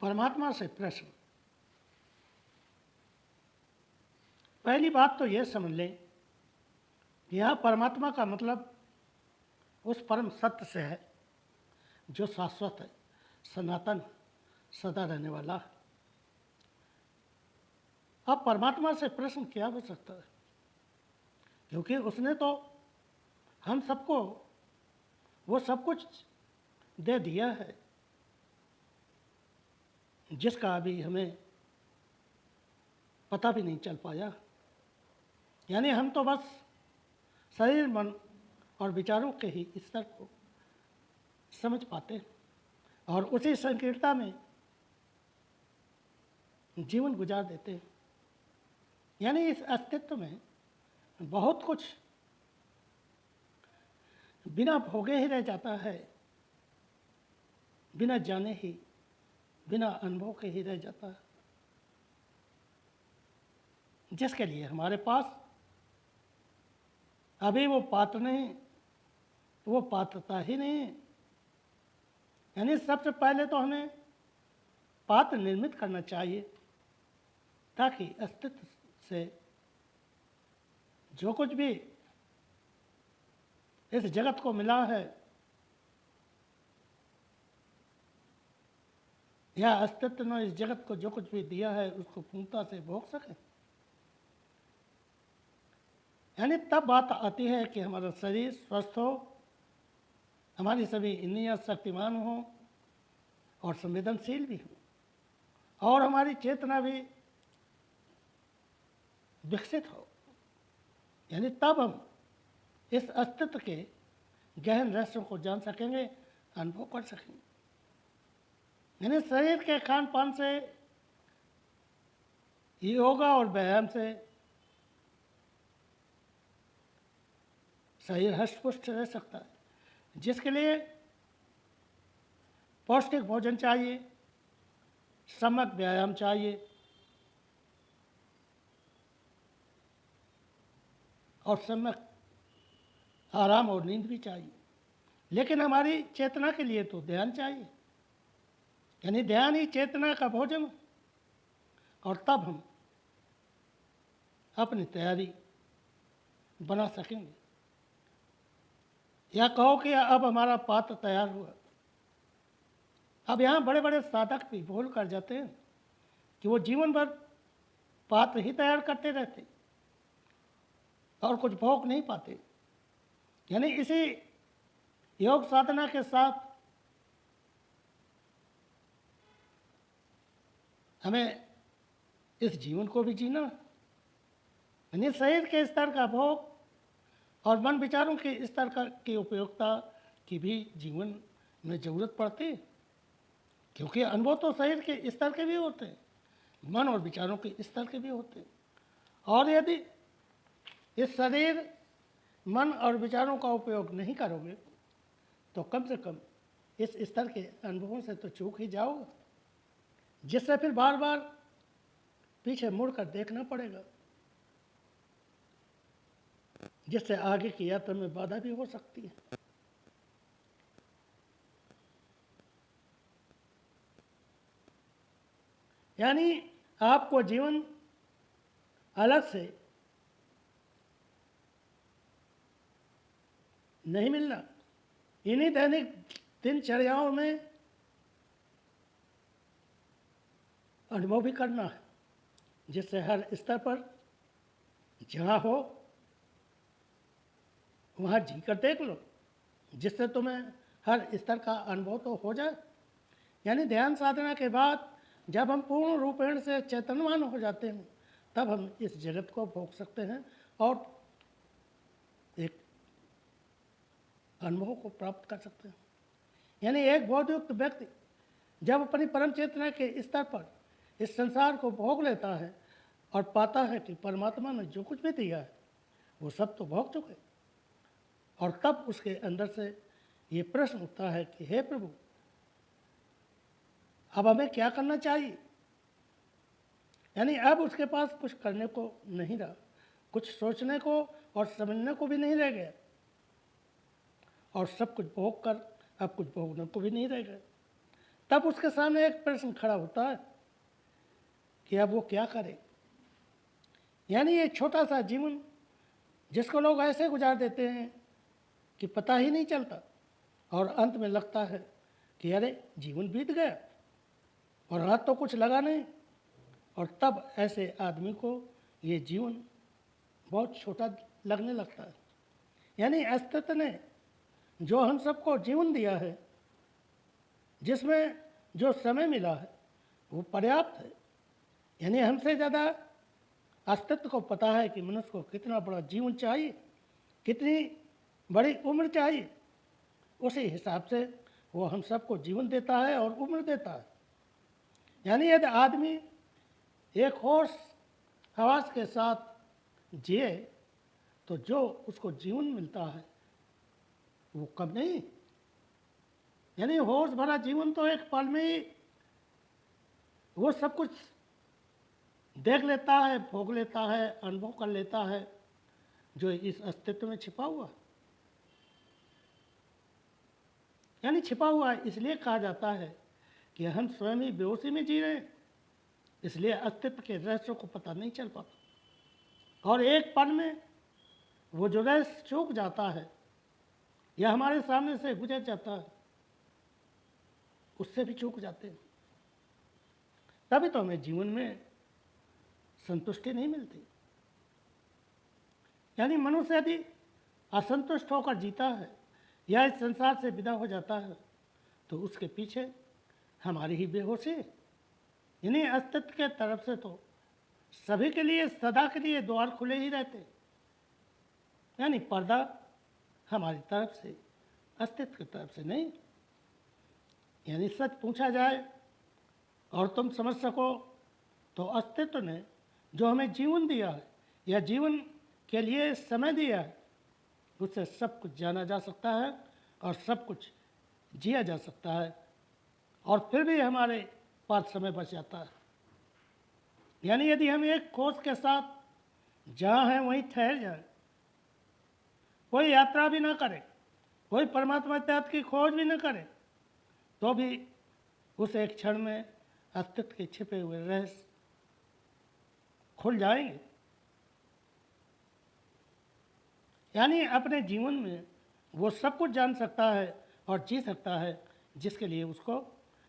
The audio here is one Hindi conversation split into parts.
परमात्मा से प्रश्न। पहली बात तो यह समझ लें कि यह परमात्मा का मतलब उस परम सत्य से है जो शाश्वत है, सनातन, सदा रहने वाला। अब परमात्मा से प्रश्न क्या हो सकता है, क्योंकि उसने तो हम सबको वो सब कुछ दे दिया है जिसका अभी हमें पता भी नहीं चल पाया। यानी हम तो बस शरीर, मन और विचारों के ही स्तर को समझ पाते हैं और उसी संकीर्णता में जीवन गुजार देते हैं। यानी इस अस्तित्व में बहुत कुछ बिना भोगे ही रह जाता है, बिना जाने ही, बिना अनुभव के ही रह जाता है, जिसके लिए हमारे पास अभी वो पात्र नहीं, वो पात्रता ही नहीं है। यानी सबसे पहले तो हमें पात्र निर्मित करना चाहिए ताकि अस्तित्व से जो कुछ भी इस जगत को मिला है या अस्तित्व ने इस जगत को जो कुछ भी दिया है उसको पूर्णता से भोग सके। यानी तब बात आती है कि हमारा शरीर स्वस्थ हो, हमारी सभी इंद्रियां शक्तिमान हो और संवेदनशील भी हो और हमारी चेतना भी विकसित हो। यानी तब हम इस अस्तित्व के गहन रहस्यों को जान सकेंगे, अनुभव कर सकेंगे। यानी शरीर के खान पान से, योगा और व्यायाम से शरीर हष्ट-पुष्ट रह सकता है, जिसके लिए पौष्टिक भोजन चाहिए, सम्यक व्यायाम चाहिए और सम्यक आराम और नींद भी चाहिए। लेकिन हमारी चेतना के लिए तो ध्यान चाहिए। यानी ध्यान ही चेतना का भोजन, और तब हम अपनी तैयारी बना सकेंगे। या कहो कि अब हमारा पात्र तैयार हुआ। अब यहाँ बड़े बड़े साधक भी भूल कर जाते हैं कि वो जीवन भर पात्र ही तैयार करते रहते और कुछ भोग नहीं पाते। यानी इसी योग साधना के साथ हमें इस जीवन को भी जीना, यानी शरीर के स्तर का भोग और मन विचारों के स्तर की उपयोगिता की भी जीवन में ज़रूरत पड़ती है, क्योंकि अनुभव तो शरीर के स्तर के भी होते हैं, मन और विचारों के स्तर के भी होते हैं। और यदि इस शरीर, मन और विचारों का उपयोग नहीं करोगे तो कम से कम इस स्तर के अनुभवों से तो चूक ही जाओगे, जिससे फिर बार बार पीछे मुड़कर देखना पड़ेगा, जिससे आगे की यात्रा में बाधा भी हो सकती है। यानी आपको जीवन अलग से नहीं मिलना, इन्हीं दैनिक दिनचर्याओं में अनुभव भी करना है, जिससे हर स्तर पर जहाँ हो वहाँ जी कर देख लो, जिससे तुम्हें हर स्तर का अनुभव तो हो जाए। यानी ध्यान साधना के बाद जब हम पूर्ण रूपेण से चैतन्यवान हो जाते हैं तब हम इस जगत को भोग सकते हैं और एक अनुभव को प्राप्त कर सकते हैं। यानी एक बोधयुक्त व्यक्ति जब अपनी परम चेतना के स्तर पर इस संसार को भोग लेता है और पाता है कि परमात्मा ने जो कुछ भी दिया है वो सब तो भोग चुके, और तब उसके अंदर से ये प्रश्न उठता है कि हे प्रभु, अब हमें क्या करना चाहिए। यानी अब उसके पास कुछ करने को नहीं रहा, कुछ सोचने को और समझने को भी नहीं रह गया, और सब कुछ भोग कर अब कुछ भोगने को भी नहीं रह गया। तब उसके सामने एक प्रश्न खड़ा होता है कि अब वो क्या करे। यानी ये छोटा सा जीवन जिसको लोग ऐसे गुजार देते हैं कि पता ही नहीं चलता, और अंत में लगता है कि अरे जीवन बीत गया और हाथ तो कुछ लगा नहीं, और तब ऐसे आदमी को ये जीवन बहुत छोटा लगने लगता है। यानी अस्तित्व ने जो हम सबको जीवन दिया है, जिसमें जो समय मिला है, वो पर्याप्त है। यानी हमसे ज़्यादा अस्तित्व को पता है कि मनुष्य को कितना बड़ा जीवन चाहिए, कितनी बड़ी उम्र चाहिए। उसी हिसाब से वो हम सबको जीवन देता है और उम्र देता है। यानी यदि आदमी एक होश हवास के साथ जिए तो जो उसको जीवन मिलता है वो कम नहीं। यानी होश भरा जीवन तो एक पल में ही वो सब कुछ देख लेता है, भोग लेता है, अनुभव कर लेता है जो इस अस्तित्व में छिपा हुआ है। यानी छिपा हुआ इसलिए कहा जाता है कि हम स्वयं ही बेहोशी में जी रहे हैं, इसलिए अस्तित्व के रहस्यों को पता नहीं चल पाता। और एक पल में वो जो रहस्य चूक जाता है या हमारे सामने से गुजर जाता है, उससे भी चूक जाते हैं। तभी तो हमें जीवन में संतुष्टि नहीं मिलती। यानी मनुष्य यदि असंतुष्ट होकर जीता है या इस संसार से विदा हो जाता है तो उसके पीछे हमारी ही बेहोशी है। यानी अस्तित्व के तरफ से तो सभी के लिए सदा के लिए द्वार खुले ही रहते, यानी पर्दा हमारी तरफ से, अस्तित्व की तरफ से नहीं। यानी सच पूछा जाए और तुम समझ सको तो अस्तित्व ने जो हमें जीवन दिया है या जीवन के लिए समय दिया है, उससे सब कुछ जाना जा सकता है और सब कुछ जिया जा सकता है, और फिर भी हमारे पास समय बच जाता है। यानी यदि हम एक खोज के साथ जहाँ हैं वहीं ठहर जाए, कोई यात्रा भी ना करे, कोई परमात्मा तत्व की खोज भी न करे, तो भी उस एक क्षण में अस्तित्व के छिपे हुए रहस्य खुल जाएंगे। यानी अपने जीवन में वो सब कुछ जान सकता है और जी सकता है जिसके लिए उसको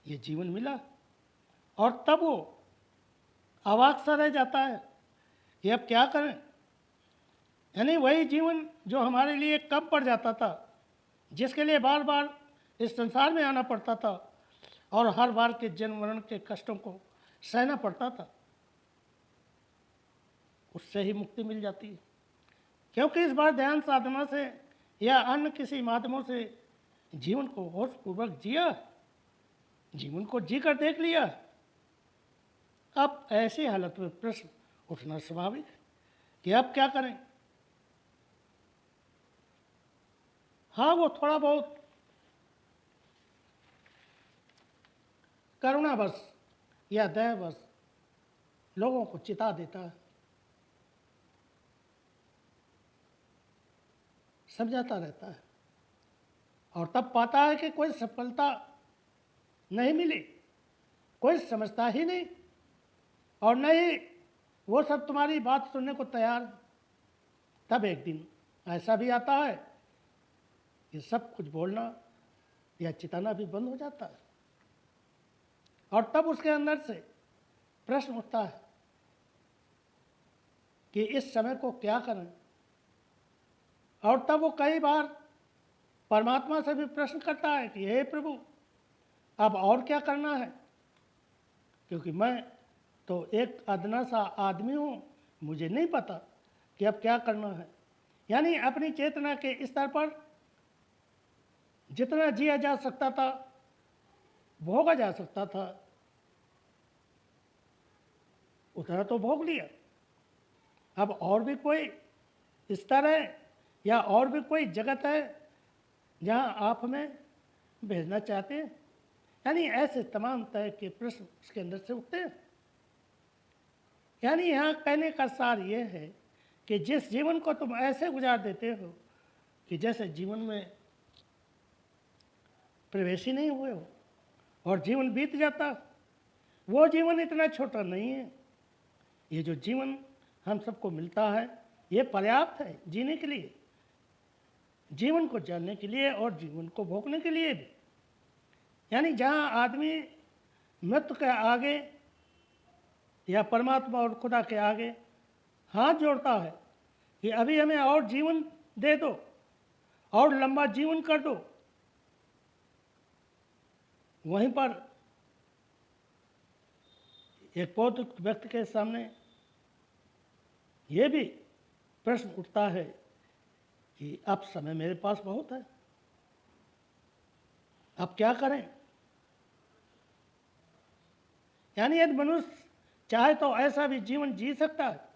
ये जीवन मिला, और तब वो अवाक सा रह जाता है कि अब क्या करें। यानी वही जीवन जो हमारे लिए कम पड़ जाता था, जिसके लिए बार बार इस संसार में आना पड़ता था और हर बार के जन्म मरण के कष्टों को सहना पड़ता था, उससे ही मुक्ति मिल जाती है। क्योंकि इस बार ध्यान साधना से या अन्य किसी माध्यमों से जीवन को होशपूर्वक जिया, जीवन को जी कर देख लिया। अब ऐसी हालत में प्रश्न उठना स्वाभाविक है कि अब क्या करें। हाँ, वो थोड़ा बहुत करुणावश या दयावश लोगों को चिता देता है, समझाता रहता है, और तब पाता है कि कोई सफलता नहीं मिली, कोई समझता ही नहीं, और नहीं वो सब तुम्हारी बात सुनने को तैयार। तब एक दिन ऐसा भी आता है कि सब कुछ बोलना या चिताना भी बंद हो जाता है, और तब उसके अंदर से प्रश्न उठता है कि इस समय को क्या करें। और तब वो कई बार परमात्मा से भी प्रश्न करता है कि हे प्रभु, अब और क्या करना है, क्योंकि मैं तो एक अदना सा आदमी हूँ, मुझे नहीं पता कि अब क्या करना है। यानी अपनी चेतना के स्तर पर जितना जिया जा सकता था, भोगा जा सकता था, उतना तो भोग लिया। अब और भी कोई स्तर है या और भी कोई जगत है जहाँ आप हमें भेजना चाहते हैं। यानी ऐसे तमाम तरह के प्रश्न उसके अंदर से उठते हैं। यानी यहाँ कहने का सार ये है कि जिस जीवन को तुम ऐसे गुजार देते हो कि जैसे जीवन में प्रवेश ही नहीं हुए हो, और जीवन बीत जाता। वो जीवन इतना छोटा नहीं है। ये जो जीवन हम सबको मिलता है ये पर्याप्त है जीने के लिए, जीवन को जानने के लिए और जीवन को भोगने के लिए भी। यानी जहाँ आदमी मृत्यु के आगे या परमात्मा और खुदा के आगे हाथ जोड़ता है कि अभी हमें और जीवन दे दो और लंबा जीवन कर दो, वहीं पर एक बौद्धिक व्यक्ति के सामने ये भी प्रश्न उठता है कि अब समय मेरे पास बहुत है, अब क्या करें। यानी यदि मनुष्य चाहे तो ऐसा भी जीवन जी सकता है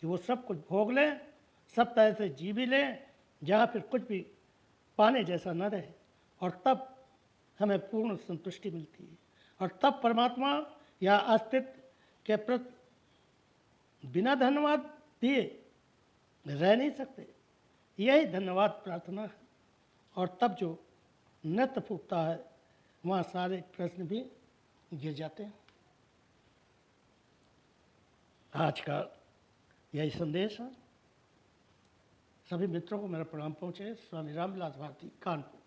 कि वो सब कुछ भोग ले, सब तरह से जी भी ले, जहाँ फिर कुछ भी पाने जैसा न रहे, और तब हमें पूर्ण संतुष्टि मिलती है। और तब परमात्मा या अस्तित्व के प्रति बिना धन्यवाद दिए रह नहीं सकते। यही धन्यवाद प्रार्थना है। और तब जो नृत्य फूटता है वहाँ सारे प्रश्न भी गिर जाते हैं। आज का यही संदेश है। सभी मित्रों को मेरा प्रणाम पहुँचे। स्वामी रामविलास भारती, कानपुर।